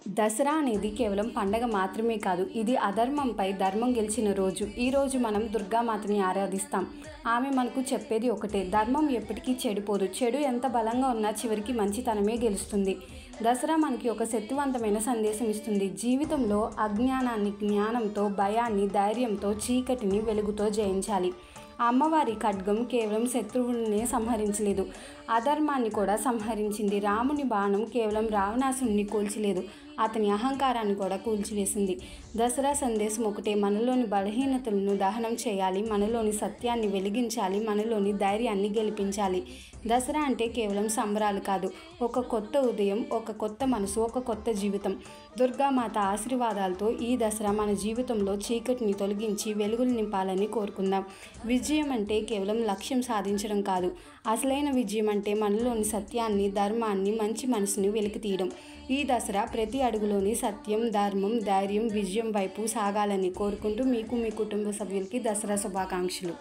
దసరా అనేది కేవలం పండగ మాత్రమే కాదు. ఇది అధర్మంపై ధర్మం గెలిచిన రోజు. ఈరోజు మనం దుర్గామాతని ఆరాధిస్తాం. ఆమె మనకు చెప్పేది ఒకటే, ధర్మం ఎప్పటికీ చెడిపోదు. చెడు ఎంత బలంగా ఉన్నా చివరికి మంచితనమే గెలుస్తుంది. దసరా మనకి ఒక శక్తివంతమైన సందేశం ఇస్తుంది. జీవితంలో అజ్ఞానాన్ని జ్ఞానంతో, భయాన్ని ధైర్యంతో, చీకటిని వెలుగుతో జయించాలి. అమ్మవారి ఖడ్గం కేవలం శత్రువులనే సంహరించలేదు, అధర్మాన్ని కూడా సంహరించింది. రాముని బాణం కేవలం రావణాసురుని కూల్చలేదు, అతని అహంకారాన్ని కూడా కూల్చివేసింది. దసరా సందేశం ఒకటే, మనలోని బలహీనతలను దహనం చేయాలి, మనలోని సత్యాన్ని వెలిగించాలి, మనలోని ధైర్యాన్ని గెలిపించాలి. దసరా అంటే కేవలం సంబరాలు కాదు, ఒక కొత్త ఉదయం, ఒక కొత్త మనసు, ఒక కొత్త జీవితం. దుర్గామాత ఆశీర్వాదాలతో ఈ దసరా మన జీవితంలో చీకటిని తొలగించి వెలుగులు నింపాలని కోరుకుందాం. విజయం అంటే కేవలం లక్ష్యం సాధించడం కాదు, అసలైన విజయం అంటే మనలోని సత్యాన్ని, ధర్మాన్ని, మంచి మనసుని వెలికితీయడం. ఈ దసరా ప్రతి అడుగులోని సత్యం, ధర్మం, ధైర్యం, విజయం వైపు సాగాలని కోరుకుంటూ మీకు, మీ కుటుంబ సభ్యులకి దసరా శుభాకాంక్షలు.